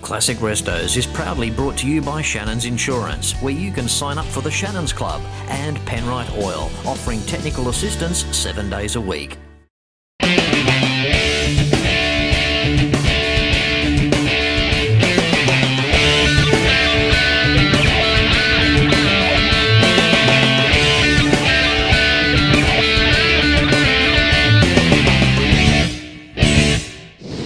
Classic Restos is proudly brought to you by Shannons Insurance, where you can sign up for the Shannons Club, and Penrite Oil, offering technical assistance 7 days a week.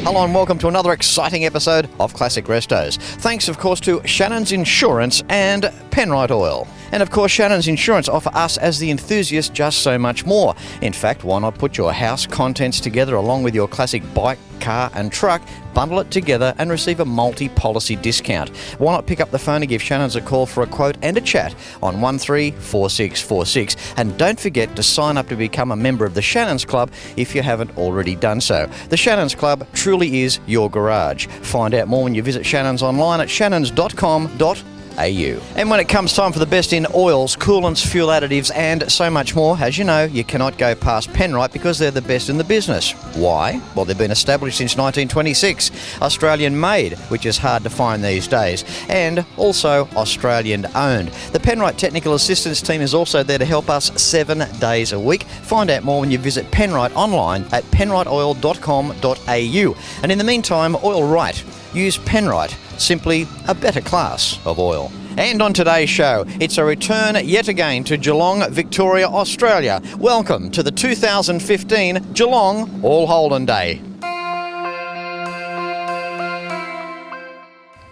Hello and welcome to another exciting episode of Classic Restos. Thanks, of course, to Shannons Insurance and Penrite Oil. And, of course, Shannons Insurance offer us as the enthusiast just so much more. In fact, why not put your house contents together along with your classic bike, car and truck, bundle it together and receive a multi-policy discount? Why not pick up the phone and give Shannons a call for a quote and a chat on 134646? And don't forget to sign up to become a member of the Shannons Club if you haven't already done so. The Shannons Club truly is your garage. Find out more when you visit Shannons online at shannons.com.au. And when it comes time for the best in oils, coolants, fuel additives and so much more, as you know, you cannot go past Penrite because they're the best in the business. Why? Well, they've been established since 1926, Australian made, which is hard to find these days, and also Australian owned. The Penrite Technical Assistance Team is also there to help us 7 days a week. Find out more when you visit Penrite online at penriteoil.com.au. And in the meantime, oil right. Use Penrite, simply a better class of oil. And on today's show, it's a return yet again to Geelong, Victoria, Australia. Welcome to the 2015 Geelong All Holden Day.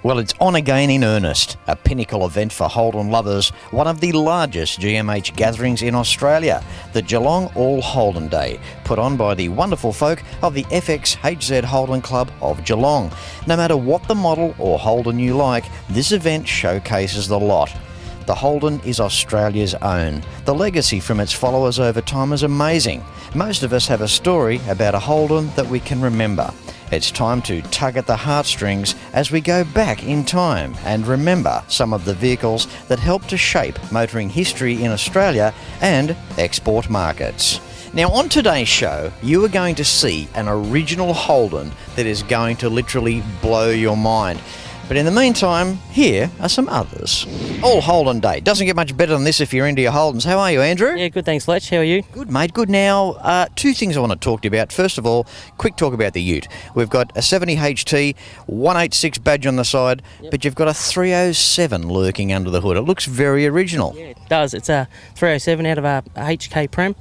Well, it's on again in earnest. A pinnacle event for Holden lovers, one of the largest GMH gatherings in Australia, the Geelong All Holden Day, put on by the wonderful folk of the FXHZ Holden Club of Geelong. No matter what the model or Holden you like, this event showcases the lot. The Holden is Australia's own. The legacy from its followers over time is amazing. Most of us have a story about a Holden that we can remember. It's time to tug at the heartstrings as we go back in time and remember some of the vehicles that helped to shape motoring history in Australia and export markets. Now, on today's show, you are going to see an original Holden that is going to literally blow your mind. But in the meantime, here are some others. All Holden Day. Doesn't get much better than this if you're into your Holdens. How are you, Andrew? Yeah, good, thanks, Fletch. How are you? Good, mate. Good. Now, two things I want to talk to you about. First of all, quick talk about the ute. We've got a 70 HT, 186 badge on the side, but you've got a 307 lurking under the hood. It looks very original. Yeah, it does. It's a 307 out of a HK Prem,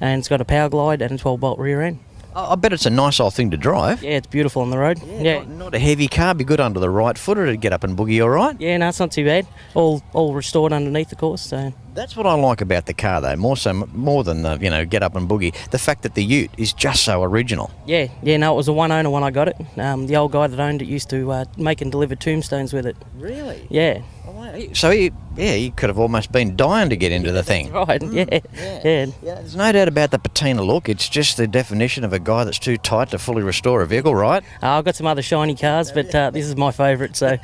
and it's got a power glide and a 12-bolt rear end. I bet it's a nice old thing to drive. Yeah, it's beautiful on the road. Yeah. Not a heavy car, be good under the right foot, it'd get up and boogie all right. Yeah, no, it's not too bad. All restored underneath, of course. So that's what I like about the car, though, more than the, get up and boogie. The fact that the ute is just so original. Yeah, no, it was a one owner when I got it. The old guy that owned it used to make and deliver tombstones with it. Really? Yeah. So he could have almost been dying to get into the thing. Right, yeah. There's no doubt about the patina look. It's just the definition of a guy that's too tight to fully restore a vehicle, right? I've got some other shiny cars, but this is my favourite, so.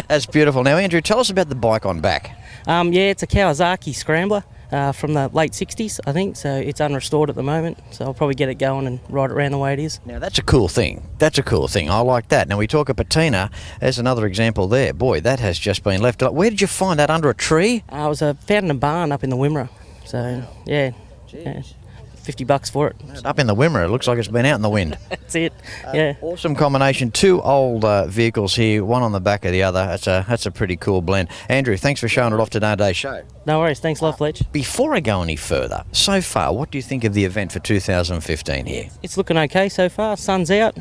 That's beautiful. Now, Andrew, tell us about the bike on back. It's a Kawasaki Scrambler. From the late 60s, I think, so it's unrestored at the moment, so I'll probably get it going and ride it around the way it is. Now, that's a cool thing. I like that. Now, we talk of patina. There's another example there. Boy, that has just been left. Where did you find that? Under a tree? I was found in a barn up in the Wimmera, so, yeah. $50 for it. Up in the Wimmera, it looks like it's been out in the wind. That's it, yeah. Awesome combination. Two old vehicles here, one on the back of the other. That's a pretty cool blend. Andrew, thanks for showing it off today's show. No worries, thanks a lot, Fletch. Before I go any further, so far, what do you think of the event for 2015 here? It's looking okay so far. Sun's out,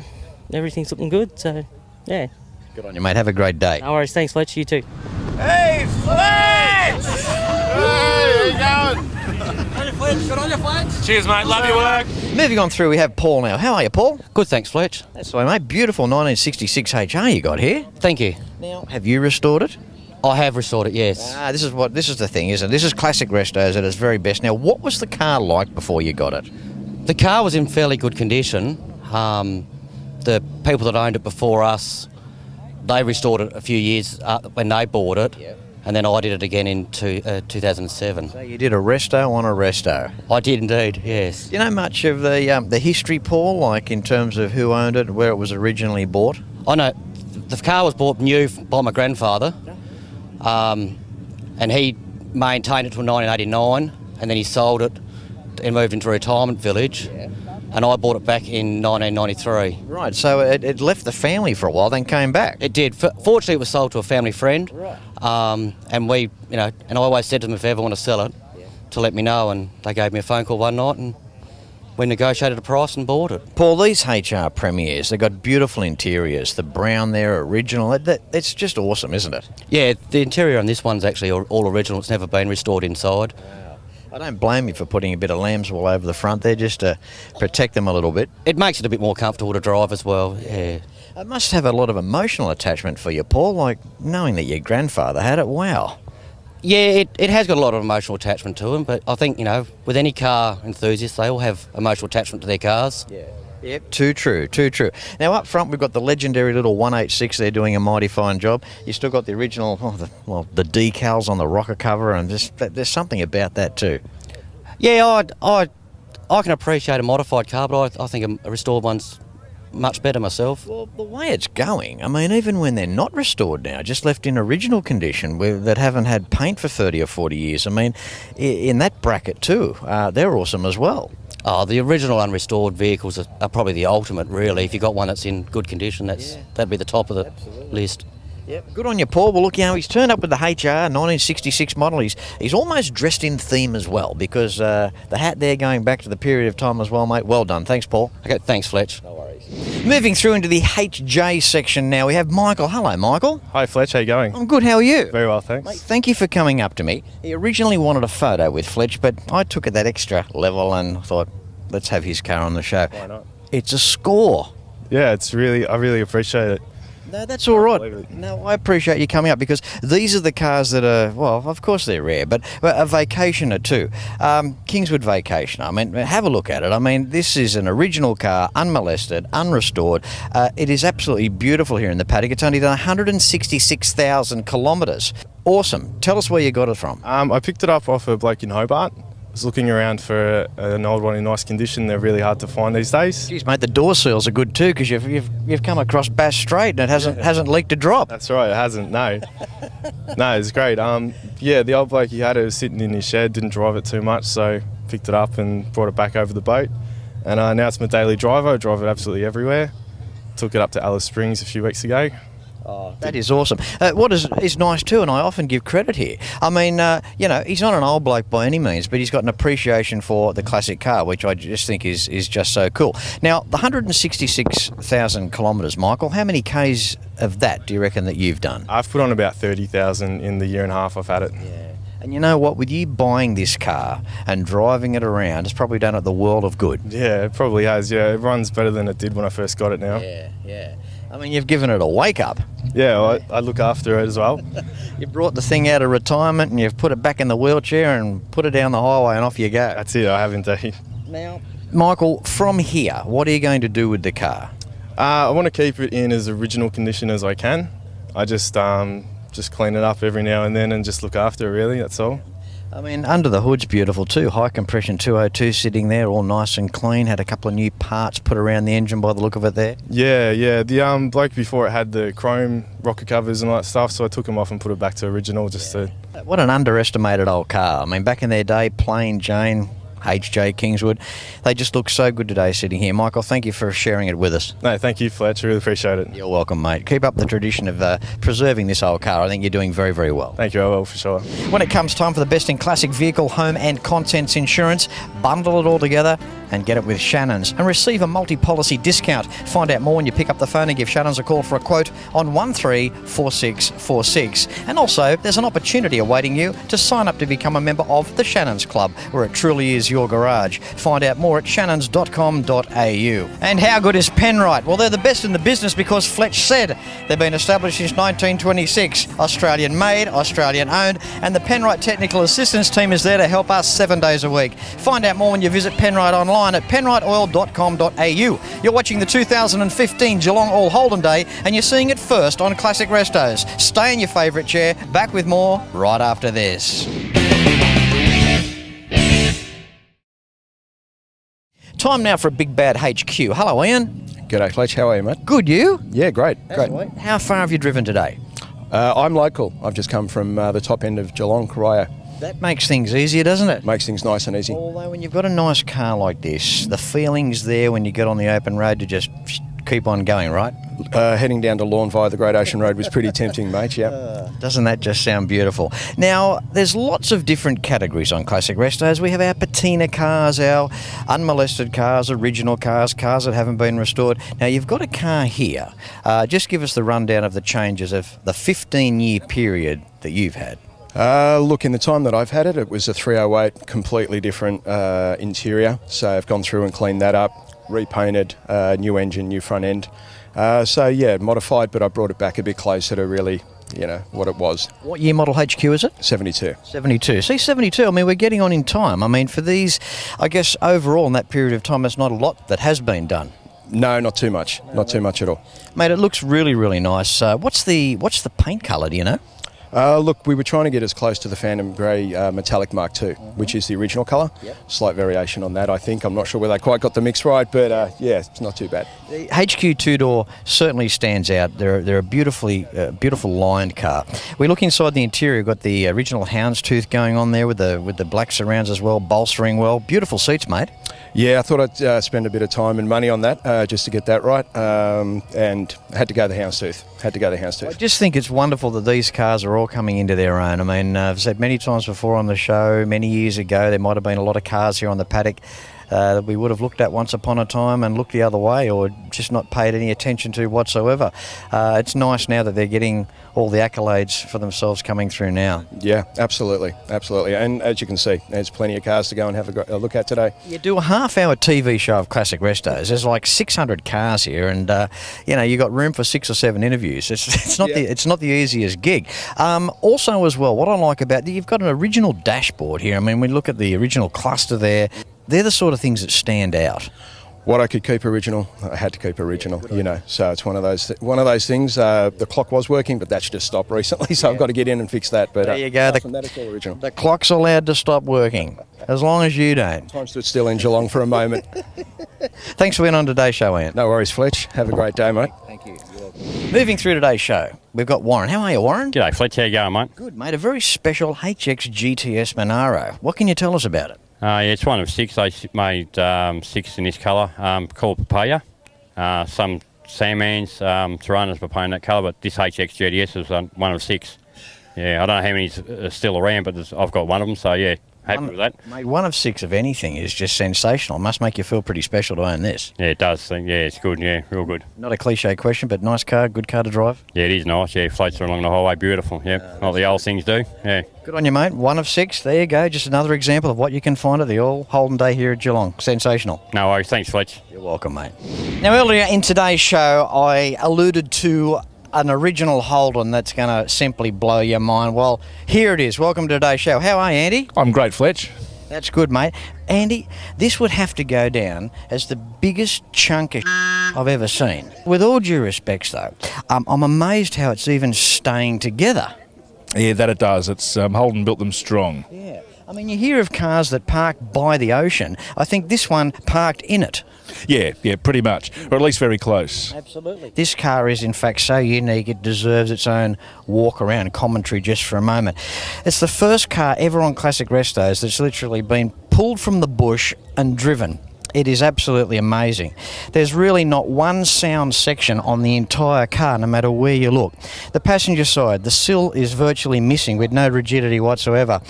everything's looking good, so, yeah. Good on you, mate. Have a great day. No worries, thanks, Fletch. You too. Hey, Fletch! Hey, how you going? Good on you, Fletch. Cheers, mate. Love your work. Moving on through, we have Paul now. How are you, Paul? Good, thanks, Fletch. That's right, mate. Beautiful 1966 HR you got here. Thank you. Now, have you restored it? I have restored it, yes. This is the thing, isn't it? This is classic Restos at its very best. Now, what was the car like before you got it? The car was in fairly good condition. The people that owned it before us, they restored it a few years when they bought it. Yep. And then I did it again in 2007. So you did a resto on a resto? I did indeed, yes. Do you know much of the history, Paul, like in terms of who owned it and where it was originally bought? I know the car was bought new by my grandfather, and he maintained it till 1989, and then he sold it and moved into a retirement village, and I bought it back in 1993. Right, so it left the family for a while, then came back. It did. Fortunately, it was sold to a family friend, and we, and I always said to them if they ever want to sell it, to let me know, and they gave me a phone call one night, and we negotiated a price and bought it. Paul, these HR Premiers, they've got beautiful interiors. The brown there, original. It's just awesome, isn't it? Yeah, the interior on this one's actually all original. It's never been restored inside. I don't blame you for putting a bit of lambs wool over the front there just to protect them a little bit. It makes it a bit more comfortable to drive as well, yeah. It must have a lot of emotional attachment for you, Paul, like knowing that your grandfather had it. Wow. Yeah, it has got a lot of emotional attachment to them, but I think, with any car enthusiast, they all have emotional attachment to their cars. Yeah. Yep, too true, too true. Now up front we've got the legendary little 186 there doing a mighty fine job. You still got the original, the decals on the rocker cover, and there's something about that too. Yeah, I can appreciate a modified car, but I think a restored one's much better myself. Well, the way it's going, I mean, even when they're not restored now, just left in original condition that haven't had paint for 30 or 40 years, I mean, in that bracket too, they're awesome as well. Oh, the original unrestored vehicles are probably the ultimate, really. If you've got one that's in good condition, that'd be the top of the list. Yep. Good on you, Paul. Well, look, he's turned up with the HR 1966 model. He's almost dressed in theme as well, because the hat there going back to the period of time as well, mate. Well done. Thanks, Paul. Okay, thanks, Fletch. No worries. Moving through into the HJ section now, we have Michael. Hello, Michael. Hi Fletch, how you going? I'm good. How are you? Very well, thanks. Mate, thank you for coming up to me. He originally wanted a photo with Fletch, but I took it that extra level and thought, let's have his car on the show. Why not? It's a score. Yeah, I really appreciate it. No, that's all right. No, I appreciate you coming up, because these are the cars that are, well, of course they're rare, but a vacationer too. Kingswood Vacationer. I mean, have a look at it. I mean, this is an original car, unmolested, unrestored. It is absolutely beautiful here in the paddock. It's only done 166,000 kilometres. Awesome. Tell us where you got it from. I picked it up off a bloke in Hobart. Was looking around for an old one in nice condition. They're really hard to find these days. Jeez, mate, the door seals are good too, because you've come across Bass Strait and it hasn't leaked a drop. That's right, it hasn't. No, no, it's great. Yeah, the old bloke he had it was sitting in his shed, didn't drive it too much, so picked it up and brought it back over the boat. And now it's my daily driver. I drive it absolutely everywhere. Took it up to Alice Springs a few weeks ago. Oh, that is awesome. What is nice too, and I often give credit here, I mean, he's not an old bloke by any means, but he's got an appreciation for the classic car, which I just think is just so cool. Now, the 166,000 kilometres, Michael, how many Ks of that do you reckon that you've done? I've put on about 30,000 in the year and a half I've had it. Yeah. And you know what, with you buying this car and driving it around, it's probably done it the world of good. Yeah, it probably has. Yeah, it runs better than it did when I first got it now. Yeah. I mean, you've given it a wake-up. Yeah, well, I look after it as well. You brought the thing out of retirement and you've put it back in the wheelchair and put it down the highway and off you go. That's it, I have indeed. Now, Michael, from here, what are you going to do with the car? I want to keep it in as original condition as I can. I just clean it up every now and then and just look after it, really, that's all. I mean, under the hood's beautiful too. High compression 202 sitting there, all nice and clean. Had a couple of new parts put around the engine by the look of it there. Yeah. The bloke before it had the chrome rocker covers and all that stuff, so I took them off and put it back to original just to... What an underestimated old car. I mean, back in their day, plain Jane, HJ Kingswood, they just look so good today sitting here. Michael, thank you for sharing it with us. No, thank you, Fletch. I really appreciate it. You're welcome, mate. Keep up the tradition of preserving this old car. I think you're doing very, very well. Thank you, I will, for sure. When it comes time for the best in classic vehicle, home and contents insurance, bundle it all together and get it with Shannons and receive a multi-policy discount. Find out more when you pick up the phone and give Shannons a call for a quote on 134646. And also, there's an opportunity awaiting you to sign up to become a member of the Shannons Club, where it truly is your garage. Find out more at shannons.com.au. And how good is Penrite? Well, they're the best in the business because Fletch said. They've been established since 1926. Australian made, Australian owned, and the Penrite Technical Assistance Team is there to help us 7 days a week. Find out more when you visit Penrite online at penriteoil.com.au. You're watching the 2015 Geelong All Holden Day and you're seeing it first on Classic Restos. Stay in your favourite chair. Back with more right after this. Time now for a big bad HQ. Hello, Ian. G'day, Fletch. How are you, mate? Good, you? Yeah, great. How far have you driven today? I'm local. I've just come from the top end of Geelong, Karaya. That makes things easier, doesn't it? Makes things nice and easy. Although when you've got a nice car like this, the feeling's there when you get on the open road to just keep on going, right? Heading down to Lawn via the Great Ocean Road was pretty tempting, mate, yeah. Doesn't that just sound beautiful? Now, there's lots of different categories on Classic Restos. We have our patina cars, our unmolested cars, original cars, cars that haven't been restored. Now, you've got a car here. Just give us the rundown of the changes of the 15-year period that you've had. Look, in the time that I've had it, it was a 308, completely different interior. So I've gone through and cleaned that up, repainted, new engine, new front end. So yeah, modified, but I brought it back a bit closer to really, what it was. What year model HQ is it? 72. 72. See, 72, I mean, we're getting on in time. I mean, for these, I guess overall in that period of time, there's not a lot that has been done. No, not too much. Not too much at all. Mate, it looks really, really nice. What's the paint colour, do you know? Look, we were trying to get as close to the Phantom Grey Metallic Mark II, which is the original colour. Yep. Slight variation on that, I think. I'm not sure whether they quite got the mix right, but yeah, it's not too bad. The HQ two-door certainly stands out. They're a beautiful lined car. We look inside the interior. We've got the original houndstooth going on there with the black surrounds as well, bolstering well. Beautiful seats, mate. Yeah, I thought I'd spend a bit of time and money on that just to get that right, and had to go the houndstooth. I just think it's wonderful that these cars are all coming into their own. I mean, I've said many times before on the show, many years ago, there might have been a lot of cars here on the paddock that we would have looked at once upon a time and looked the other way or just not paid any attention to whatsoever. It's nice now that they're getting all the accolades for themselves coming through now. Yeah, absolutely. And as you can see, there's plenty of cars to go and have a look at today. You do a half-hour TV show of Classic Restos. There's like 600 cars here, and you got room for 6 or 7 interviews. It's not the easiest gig. Also, as well, what I like about you've got an original dashboard here. I mean, when we look at the original cluster there, they're the sort of things that stand out. What I could keep original, I had to keep original, So it's one of those things. The clock was working, but that's just stopped recently, so I've got to get in and fix that. But there you go. It's all original. The clock's allowed to stop working, as long as you don't. Time stood still in Geelong for a moment. Thanks for being on today's show, Ian. No worries, Fletch. Have a great day, mate. Thank you. You're welcome. Moving through today's show, we've got Warren. How are you, Warren? G'day, Fletch. How you going, mate? Good, mate. A very special HX GTS Monaro. What can you tell us about it? Yeah, it's one of 6. I made 6 in this colour, called Papaya. Some Sandmans, Toronto's were painted that colour, but this HX GTS was one of 6. Yeah, I don't know how many are still around, but I've got one of them, so yeah, happy with that. Mate, one of 6 of anything is just sensational. It must make you feel pretty special to own this. Yeah, it does. Yeah, it's good. Yeah, real good. Not a cliche question, but nice car, good car to drive. Yeah, it is nice. Yeah, floats along the highway, beautiful. Yeah, like the old things do. Yeah. Good on you, mate. One of 6. There you go. Just another example of what you can find at the All Holden Day here at Geelong. Sensational. No worries. Thanks, Fletch. You're welcome, mate. Now, earlier in today's show, I alluded to an original Holden that's going to simply blow your mind. Well, here it is. Welcome to today's show. How are you, Andy? I'm great, Fletch. That's good, mate. Andy, this would have to go down as the biggest chunk of I've ever seen. With all due respects, though, I'm amazed how it's even staying together. Yeah, that it does. It's Holden built them strong. Yeah. I mean, you hear of cars that park by the ocean. I think this one parked in it. Yeah, pretty much. Or at least very close. Absolutely. This car is, in fact, so unique it deserves its own walk-around commentary just for a moment. It's the first car ever on Classic Restos that's literally been pulled from the bush and driven. It is absolutely amazing. There's really not one sound section on the entire car, no matter where you look. The passenger side, the sill is virtually missing with no rigidity whatsoever.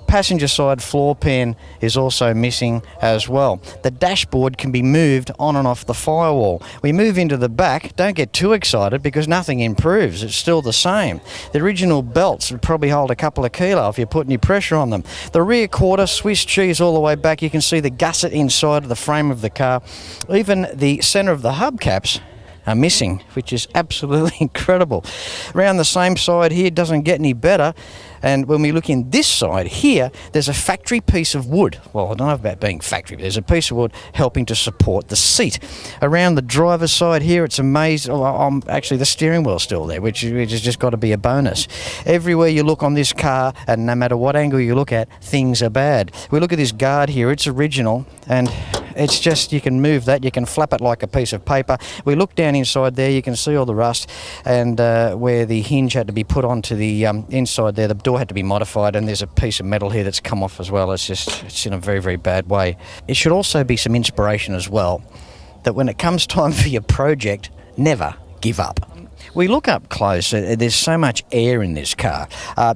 Passenger side floor pan is also missing as well. The dashboard can be moved on and off the firewall. We move into the back, don't get too excited because nothing improves, it's still the same. The original belts would probably hold a couple of kilo if you put any pressure on them. The rear quarter, Swiss cheese all the way back, you can see the gusset inside of the frame of the car. Even the centre of the hubcaps are missing, which is absolutely incredible. Around the same side here, it doesn't get any better. And when we look in this side here, there's a factory piece of wood. Well, I don't know about being factory, but there's a piece of wood helping to support the seat. Around the driver's side here, it's amazing. Actually, the steering wheel's still there, which has just got to be a bonus. Everywhere you look on this car, and no matter what angle you look at, things are bad. We look at this guard here, it's original, and It's just, you can move that, you can flap it like a piece of paper. We look down inside there, you can see all the rust, and where the hinge had to be put onto the inside there, the door had to be modified, and there's a piece of metal here that's come off as well. It's in a very, very bad way. It should also be some inspiration as well, that when it comes time for your project, never give up. We look up close, there's so much air in this car.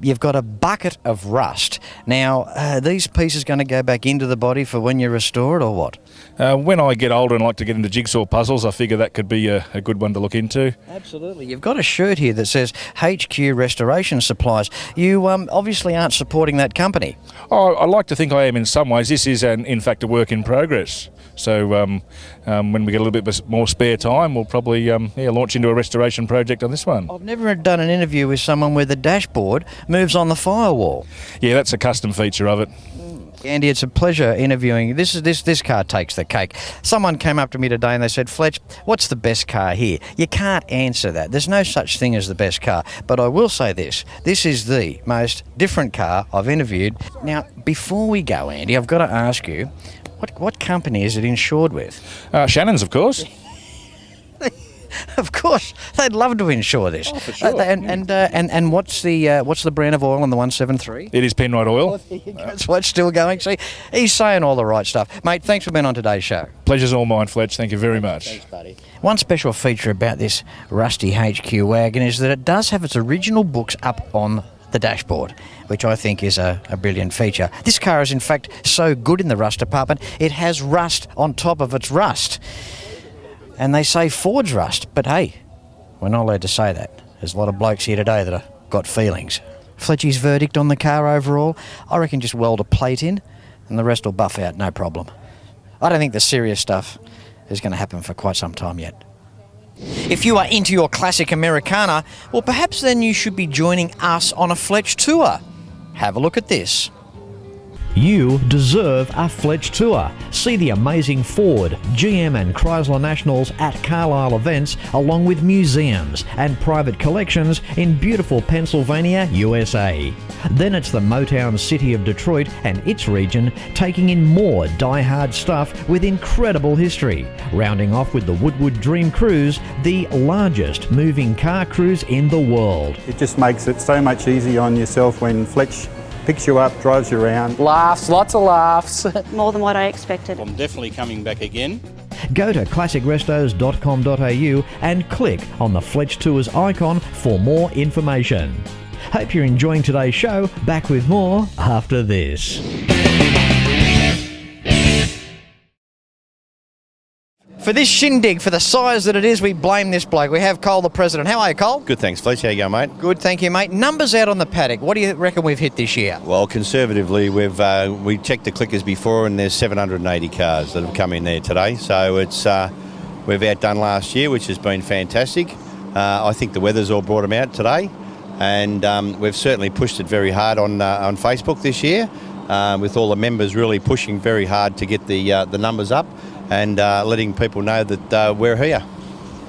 You've got a bucket of rust. Now, are these pieces going to go back into the body for when you restore it, or what? When I get older and like to get into jigsaw puzzles, I figure that could be a good one to look into. Absolutely. You've got a shirt here that says HQ Restoration Supplies. You obviously aren't supporting that company. Oh, I like to think I am in some ways. This is, in fact, a work in progress. So when we get a little bit more spare time, we'll probably launch into a restoration project on this one. I've never done an interview with someone where the dashboard moves on the firewall. Yeah, that's a custom feature of it. Andy, it's a pleasure interviewing. This car takes the cake. Someone came up to me today and they said, Fletch, what's the best car here? You can't answer that. There's no such thing as the best car. But I will say this is the most different car I've interviewed. Now, before we go, Andy, I've got to ask you, what company is it insured with? Shannons, of course. Of course, they'd love to insure this. Oh, for sure. And what's the brand of oil on the 173? It is Penrite Oil. That's what's still going. See, he's saying all the right stuff, mate. Thanks for being on today's show. Pleasure's all mine, Fletch. Thank you very much. Thanks, buddy. One special feature about this rusty HQ wagon is that it does have its original books up on the dashboard, which I think is a brilliant feature. This car is in fact so good in the rust department, it has rust on top of its rust. And they say Ford's rust, but hey, we're not allowed to say that. There's a lot of blokes here today that have got feelings. Fletchy's verdict on the car overall, I reckon just weld a plate in and the rest will buff out, no problem. I don't think the serious stuff is going to happen for quite some time yet. If you are into your classic Americana, well, perhaps then you should be joining us on a Fletch tour. Have a look at this. You deserve a Fletch tour. See the amazing Ford, GM and Chrysler Nationals at Carlisle events, along with museums and private collections in beautiful Pennsylvania, USA. Then it's the Motown city of Detroit and its region, taking in more die-hard stuff with incredible history, rounding off with the Woodward Dream Cruise, the largest moving car cruise in the world. It just makes it so much easier on yourself when Fletch picks you up, drives you around. Laughs, lots of laughs. More than what I expected. I'm definitely coming back again. Go to classicrestos.com.au and click on the Fletch Tours icon for more information. Hope you're enjoying today's show. Back with more after this. For this shindig, for the size that it is, we blame this bloke. We have Cole, the president. How are you, Cole? Good, thanks, Fletch. How you going, mate? Good, thank you, mate. Numbers out on the paddock. What do you reckon we've hit this year? Well, conservatively, we checked the clickers before, and there's 780 cars that have come in there today. So it's we've outdone last year, which has been fantastic. I think the weather's all brought them out today, and we've certainly pushed it very hard on Facebook this year, with all the members really pushing very hard to get the numbers up. And letting people know that we're here.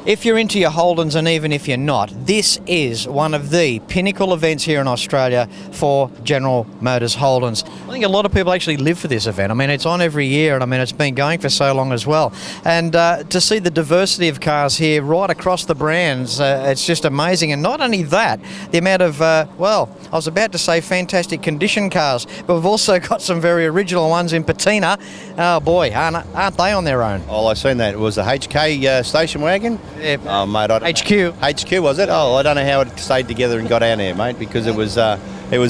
If you're into your Holdens, and even if you're not, this is one of the pinnacle events here in Australia for General Motors Holdens. I think a lot of people actually live for this event. I mean, it's on every year, and I mean, it's been going for so long as well. And to see the diversity of cars here right across the brands, it's just amazing. And not only that, the amount of, I was about to say fantastic condition cars, but we've also got some very original ones in patina. Oh boy, aren't they on their own? Oh, I've seen that. It was the HK station wagon. Yeah. Oh, mate, HQ was it? Oh, I don't know how it stayed together and got down there, mate, because it was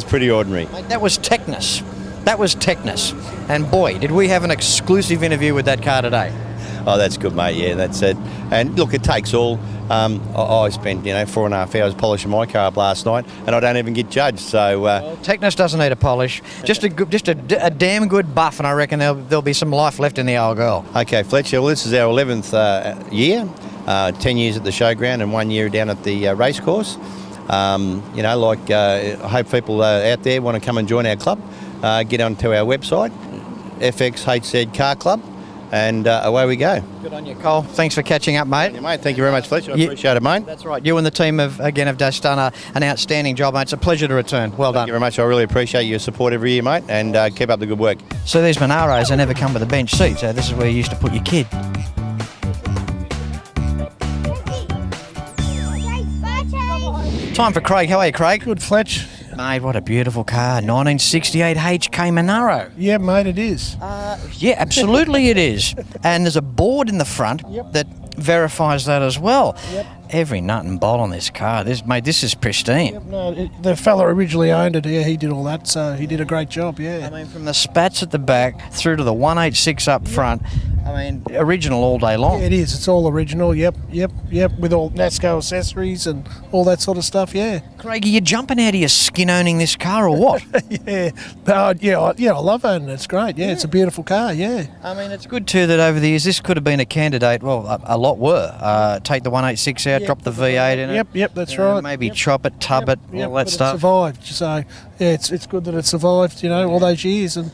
pretty ordinary. Mate, that was Technus. And boy, did we have an exclusive interview with that car today. Oh, that's good, mate. Yeah, that's it. And look, it takes all. I spent 4.5 hours polishing my car up last night, and I don't even get judged. So Technus doesn't need a polish. Just a damn good buff, and I reckon there'll be some life left in the old girl. Okay, Fletcher. Well, this is our 11th year. 10 years at the showground and 1 year down at the racecourse. I hope people out there want to come and join our club. Get onto our website, FXHZ Car Club, and away we go. Good on you, Cole. Thanks for catching up, mate. Yeah, mate, thank you very much, Fletch. I appreciate it, mate. That's right. You and the team have just done an outstanding job, mate. It's a pleasure to return. Well done. Thank you very much. I really appreciate your support every year, mate, and keep up the good work. So these Monaros, they never come with a bench seat, so this is where you used to put your kid. Time for Craig. How are you, Craig? Good, Fletch. Mate, what a beautiful car. 1968 HK Monaro. Yeah, mate, it is. Yeah, absolutely it is. And there's a board in the front that verifies that as well. Yep. Every nut and bolt on this car. This is pristine. Yep, no, the fella originally owned it. Yeah, he did all that, so he did a great job, yeah. I mean, from the spats at the back through to the 186 up front, I mean, original all day long. Yeah, it is. It's all original, yep, with all NASCAR accessories and all that sort of stuff, yeah. Craig, are you jumping out of your skin owning this car or what? Yeah, I love owning it. It's great, yeah, it's a beautiful car, yeah. I mean, it's good too that over the years this could have been a candidate, well, a lot were. Take the 186 out, drop the V8 in it. Yep, that's right. Maybe chop it, tub it, all that stuff. It survived, so yeah, it's good that it survived, all those years. And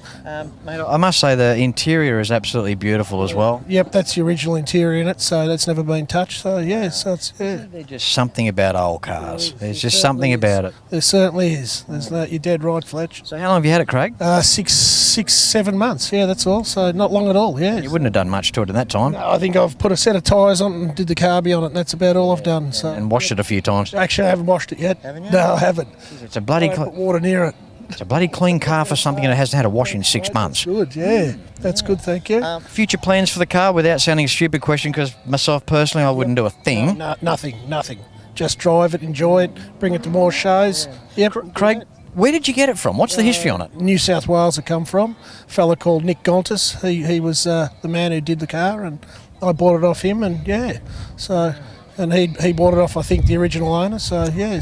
mate, I must say the interior is absolutely beautiful as well. Yep, that's the original interior in it, so that's never been touched. So yeah, There's just something about old cars. There's just something about it. There certainly is. You're dead right, Fletch. So how long have you had it, Craig? 7 months. Yeah, that's all. So not long at all. Yeah. You wouldn't have done much to it in that time. No, I think I've put a set of tyres on and did the carby on it, and that's about all I've done. So and washed it a few times. Actually, I haven't washed it yet. Haven't you? No, I haven't. It's a bloody put water near it. It's a bloody clean car for something that hasn't had a wash in 6 months. Good, yeah. That's good, thank you. Future plans for the car, without sounding a stupid question, because myself personally, I wouldn't do a thing. No, nothing. Just drive it, enjoy it, bring it to more shows. Yep. Craig, where did you get it from? What's the history on it? New South Wales it come from. A fella called Nick Gontis. He was the man who did the car, and I bought it off him, and yeah. So, and he bought it off, I think, the original owner. So yeah,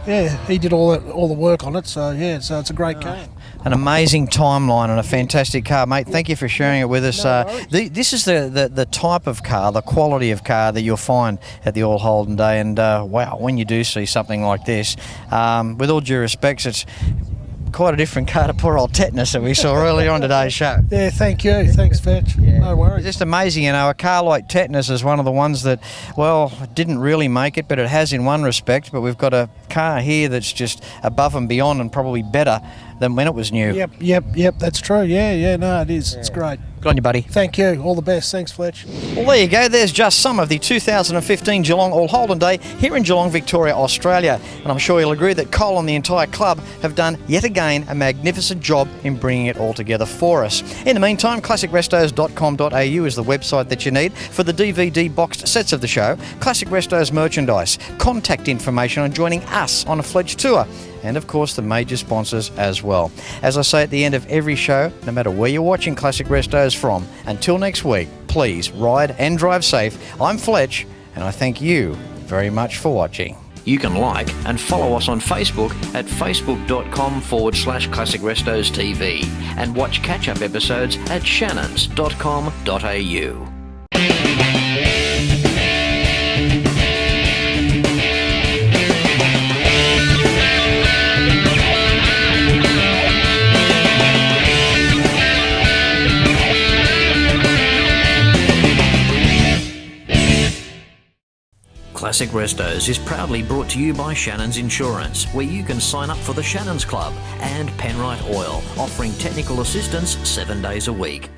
yeah, he did all the work on it, so yeah, so it's a great car. An amazing timeline and a fantastic car, mate. Thank you for sharing it with us. This is the type of car, the quality of car that you'll find at the All Holden Day, and wow, when you do see something like this, with all due respects, it's quite a different car to poor old Tetanus that we saw earlier on today's show. Yeah, thank you. Thanks, Fetch. Yeah. No worries. It's just amazing, a car like Tetanus is one of the ones that, well, didn't really make it, but it has in one respect. But we've got a car here that's just above and beyond and probably better than when it was new. Yep, that's true. Yeah, no, it is. Yeah. It's great. Good on you, buddy. Thank you. All the best. Thanks, Fletch. Well, there you go. There's just some of the 2015 Geelong All Holden Day here in Geelong, Victoria, Australia. And I'm sure you'll agree that Cole and the entire club have done, yet again, a magnificent job in bringing it all together for us. In the meantime, classicrestos.com.au is the website that you need for the DVD boxed sets of the show, Classic Restos merchandise, contact information on joining us on a Fledge tour, and of course the major sponsors as well. As I say at the end of every show, no matter where you're watching Classic Restos from, until next week, please ride and drive safe. I'm Fletch, and I thank you very much for watching. You can like and follow us on Facebook at facebook.com/Classic Restos TV and watch catch-up episodes at shannons.com.au. Classic Restos is proudly brought to you by Shannons Insurance, where you can sign up for the Shannons Club, and Penrite Oil, offering technical assistance 7 days a week.